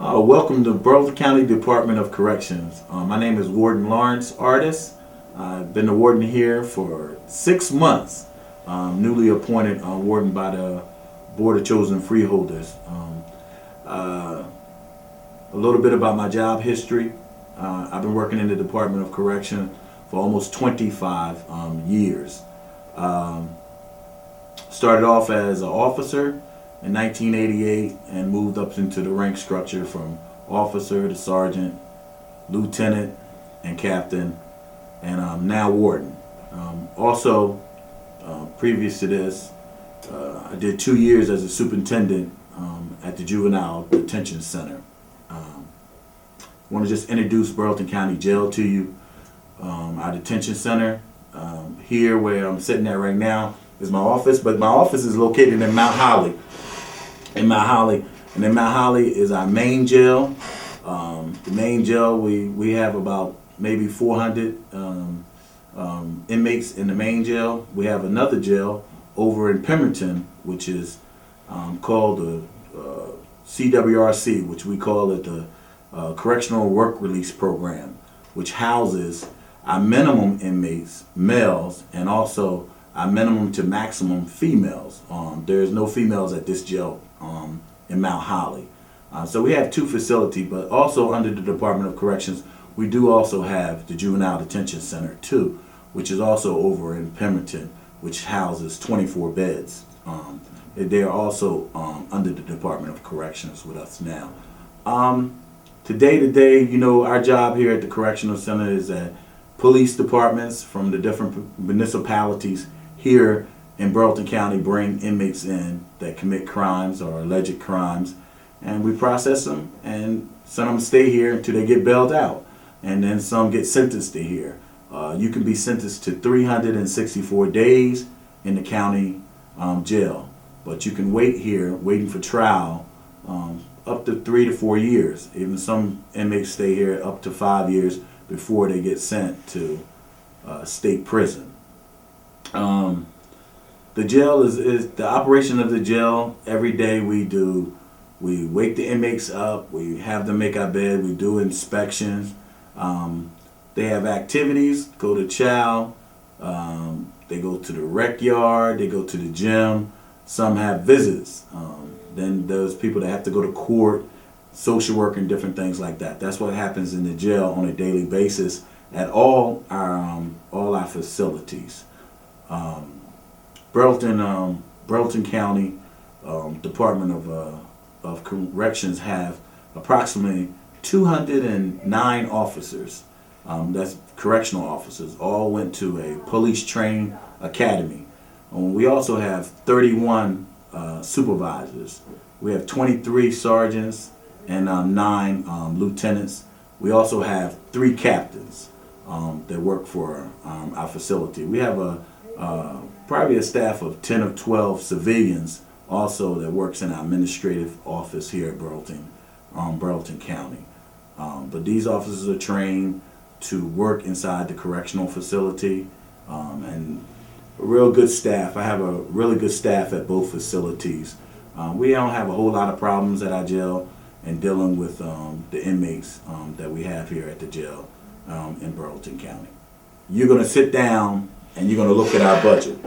Welcome to Burlington County Department of Corrections. My name is Warden Artis. I've been the warden here for 6 months. Newly appointed warden by the Board of Chosen Freeholders. A little bit about my job history. I've been working in the Department of Correction for almost 25 years. Started off as an officer in 1988 and moved up into the rank structure from officer to sergeant, lieutenant, and captain, and I'm now warden. Previous to this, I did 2 years as a superintendent at the Juvenile Detention Center. I want to just introduce Burlington County Jail to you. Our detention center here where I'm sitting at right now is my office, but my office is located in Mount Holly. And in Mount Holly is our main jail. The main jail, we have about maybe 400 inmates in the main jail. We have another jail over in Pemberton, which is called the CWRC, which we call it the Correctional Work Release Program, which houses our minimum inmates, males, and also our minimum to maximum females. There's no females at this jail in Mount Holly. So we have 2 facilities, but also under the Department of Corrections, we do also have the Juvenile Detention Center too, which is also over in Pemberton, which houses 24 beds. They're also under the Department of Corrections with us now. Today, you know, our job here at the Correctional Center is that police departments from the different municipalities here in Burlington County bring inmates in that commit crimes or alleged crimes, and we process them, and some of them stay here until they get bailed out, and then some get sentenced to here. You can be sentenced to 364 days in the county jail, but you can wait here, waiting for trial, up to 3 to 4 years. Even some inmates stay here up to 5 years before they get sent to state prison. The jail is the operation of the jail. Every day we wake the inmates up, we have them make our bed, we do inspections. They have activities, go to chow, they go to the rec yard, they go to the gym. Some have visits. Then there's people that have to go to court, social work, and different things like that. That's what happens in the jail on a daily basis at all our facilities. Burlington County Department of Corrections have approximately 209 officers. That's correctional officers. All went to a police training academy. We also have 31 supervisors. We have 23 sergeants and 9 lieutenants. We also have 3 captains that work for our facility. We have probably a staff of 10 or 12 civilians also that works in our administrative office here at Burlington County. But these officers are trained to work inside the correctional facility, and a real good staff. I have a really good staff at both facilities. We don't have a whole lot of problems at our jail in dealing with the inmates that we have here at the jail in Burlington County. You're going to sit down and you're going to look at our budget,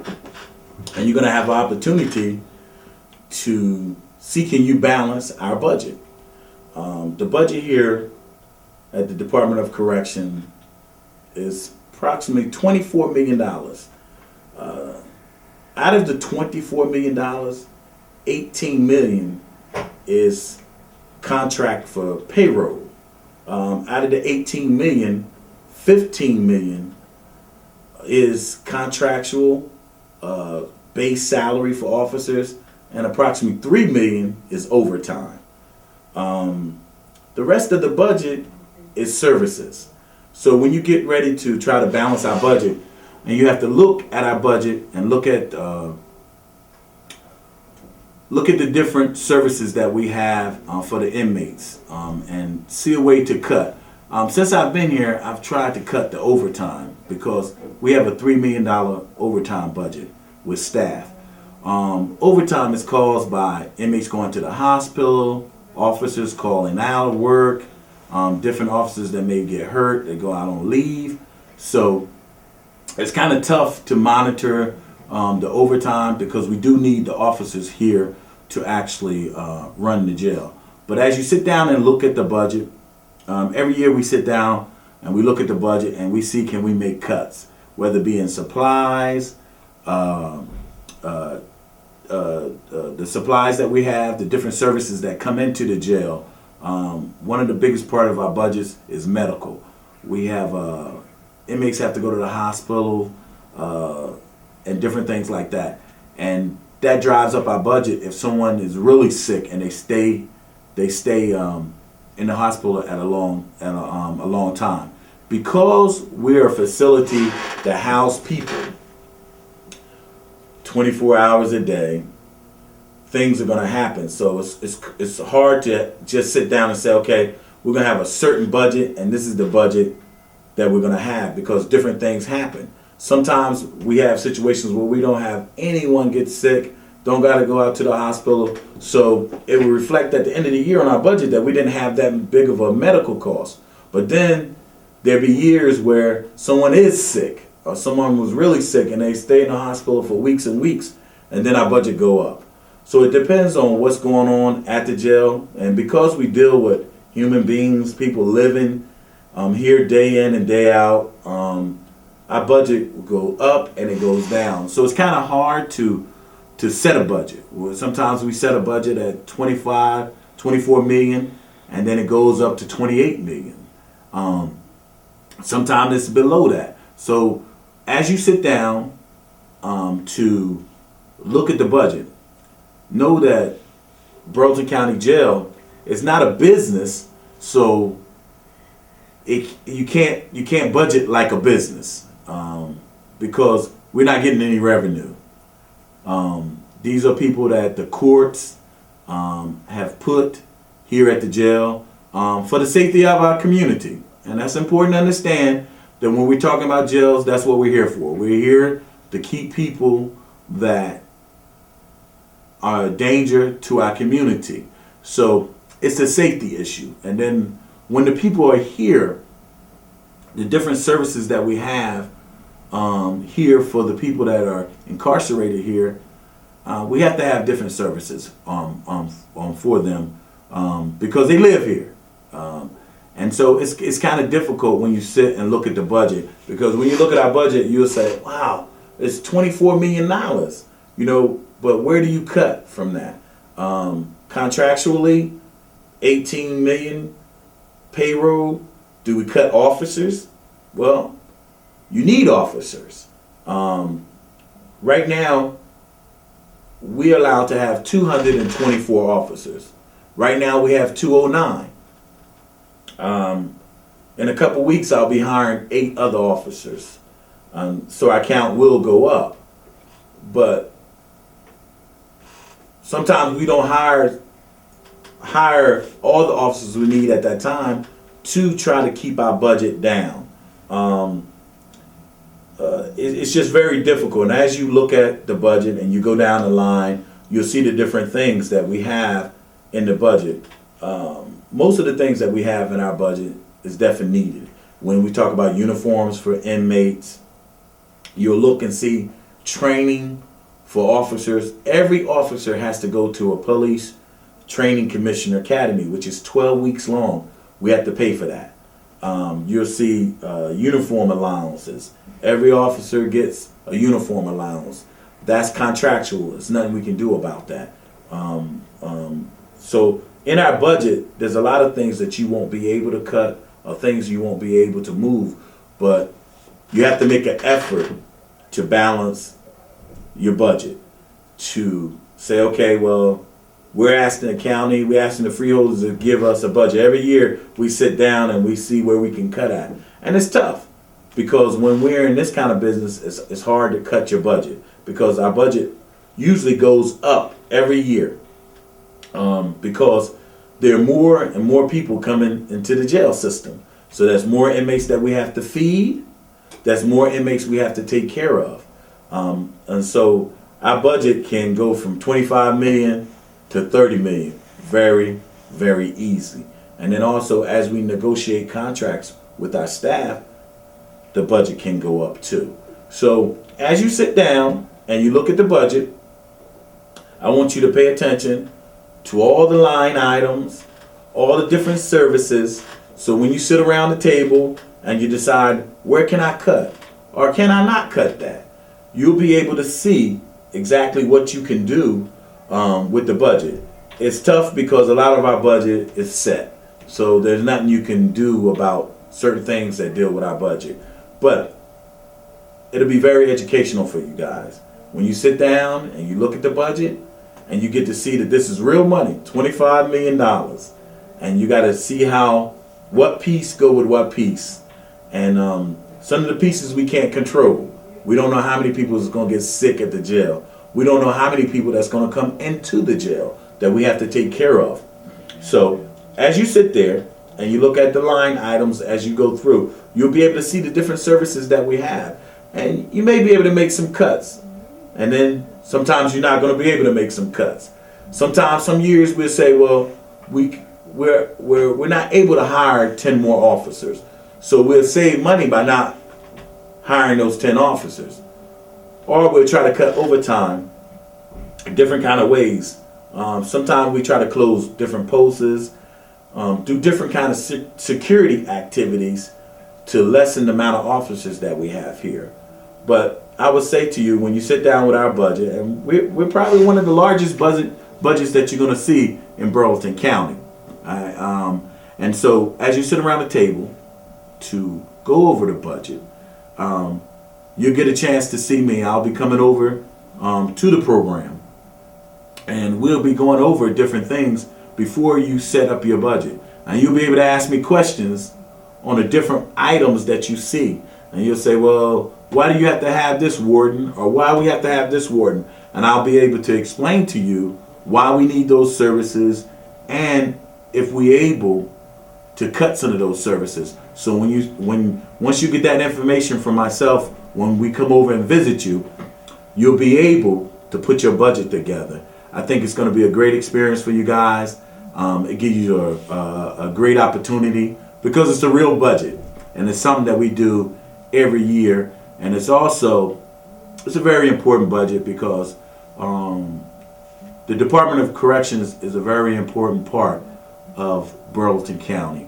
and you're going to have an opportunity to see, can you balance our budget. The budget here at the Department of Correction is approximately $24 million. Out of the $24 million, $18 million is contract for payroll. Out of the $18 million, $15 million is contractual base salary for officers, and approximately $3 million is overtime. The rest of the budget is services. So when you get ready to try to balance our budget, and you have to look at our budget and look at the different services that we have for the inmates, and see a way to cut. Since I've been here, I've tried to cut the overtime because we have a $3 million overtime budget with staff. Overtime is caused by inmates going to the hospital, officers calling out of work, different officers that may get hurt, they go out on leave. So it's kind of tough to monitor the overtime because we do need the officers here to actually run the jail. But as you sit down and look at the budget, every year we sit down and we look at the budget and we see, can we make cuts, whether it be in supplies, the supplies that we have, the different services that come into the jail. One of the biggest part of our budgets is medical. We have inmates have to go to the hospital and different things like that, and that drives up our budget. If someone is really sick and they stay in the hospital at a long time, because we're a facility that house people 24 hours a day. Things are going to happen, so it's hard to just sit down and say, okay, we're going to have a certain budget and this is the budget that we're going to have, because different things happen. Sometimes we have situations where we don't have anyone get sick, don't got to go out to the hospital, so it will reflect at the end of the year on our budget that we didn't have that big of a medical cost. But then there'll be years where someone is sick or someone was really sick and they stay in the hospital for weeks and weeks, and then our budget go up. So it depends on what's going on at the jail, and because we deal with human beings, people living here day in and day out, our budget will go up and it goes down. So it's kind of hard to set a budget. Sometimes we set a budget at 24 million, and then it goes up to 28 million. Sometimes it's below that. So as you sit down to look at the budget, know that Burlington County Jail is not a business, so you can't budget like a business because we're not getting any revenue. These are people that the courts have put here at the jail for the safety of our community, and that's important to understand that when we're talking about jails, that's what we're here for. We're here to keep people that are a danger to our community. So it's a safety issue. And then when the people are here, the different services that we have here for the people that are incarcerated here, we have to have different services for them because they live here. And so it's kind of difficult when you sit and look at the budget, because when you look at our budget, you'll say, wow, it's $24 million, but where do you cut from that? Contractually, 18 million payroll. Do we cut officers? Well, you need officers. Right now, we're allowed to have 224 officers. Right now, we have 209. In a couple weeks, I'll be hiring 8 other officers. So our count will go up. But sometimes we don't hire all the officers we need at that time to try to keep our budget down. It's just very difficult. And as you look at the budget and you go down the line, you'll see the different things that we have in the budget. Most of the things that we have in our budget is definitely needed. When we talk about uniforms for inmates, you'll look and see training for officers. Every officer has to go to a police training commissioner academy, which is 12 weeks long. We have to pay for that. You'll see uniform allowances. Every officer gets a uniform allowance. That's contractual. There's nothing we can do about that. So in our budget, there's a lot of things that you won't be able to cut or things you won't be able to move, but you have to make an effort to balance your budget, to say, okay, well, we're asking the county, we're asking the freeholders to give us a budget. Every year we sit down and we see where we can cut at. And it's tough, because when we're in this kind of business, it's hard to cut your budget, because our budget usually goes up every year because there are more and more people coming into the jail system. So there's more inmates that we have to feed. There's more inmates we have to take care of. And so our budget can go from 25 million to 30 million very, very easy. And then also, as we negotiate contracts with our staff, the budget can go up too. So as you sit down and you look at the budget, I want you to pay attention to all the line items, all the different services. So when you sit around the table and you decide, where can I cut or can I not cut that, you'll be able to see exactly what you can do with the budget. It's tough because a lot of our budget is set. So there's nothing you can do about certain things that deal with our budget. But it'll be very educational for you guys. When you sit down and you look at the budget and you get to see that this is real money, $25 million. And you got to see what piece go with what piece. And some of the pieces we can't control. We don't know how many people is going to get sick at the jail. We don't know how many people that's going to come into the jail that we have to take care of. So as you sit there and you look at the line items as you go through, you'll be able to see the different services that we have. And you may be able to make some cuts. And then sometimes you're not going to be able to make some cuts. Sometimes, some years we'll say, well, we're not able to hire 10 more officers. So we'll save money by not hiring those 10 officers. Or we'll try to cut overtime different kind of ways. Sometimes we try to close different posts, do different kind of security activities to lessen the amount of officers that we have here. But I would say to you, when you sit down with our budget, and we're probably one of the largest budgets that you're going to see in Burleson County. And so as you sit around the table to go over the budget, you'll get a chance to see me. I'll be coming over to the program, and we'll be going over different things before you set up your budget. And you'll be able to ask me questions on the different items that you see. And you'll say, well, why do you have to have this warden? Or why we have to have this warden? And I'll be able to explain to you why we need those services and if we're able to cut some of those services. So once you get that information from myself, when we come over and visit you, you'll be able to put your budget together. I think it's going to be a great experience for you guys. It gives you a great opportunity because it's a real budget, and it's something that we do every year. And it's a very important budget because the Department of Corrections is a very important part of Burleson County.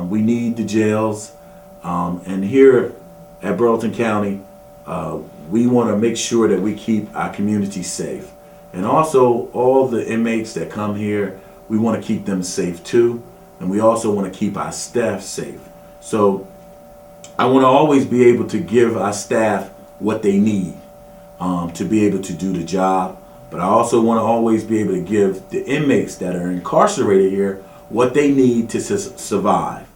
We need the jails, and here at Burleson County, we want to make sure that we keep our community safe. And also, all the inmates that come here, we want to keep them safe too. And we also want to keep our staff safe. So I want to always be able to give our staff what they need to be able to do the job. But I also want to always be able to give the inmates that are incarcerated here what they need to survive.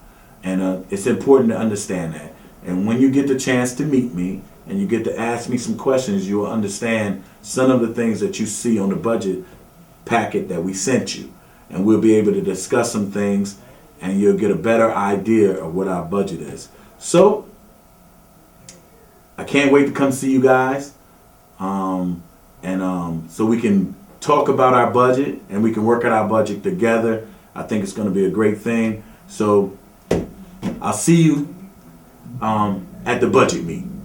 And it's important to understand that. And when you get the chance to meet me and you get to ask me some questions, you will understand some of the things that you see on the budget packet that we sent you. And we'll be able to discuss some things and you'll get a better idea of what our budget is. So I can't wait to come see you guys. So we can talk about our budget and we can work out our budget together. I think it's going to be a great thing. So I'll see you at the budget meeting.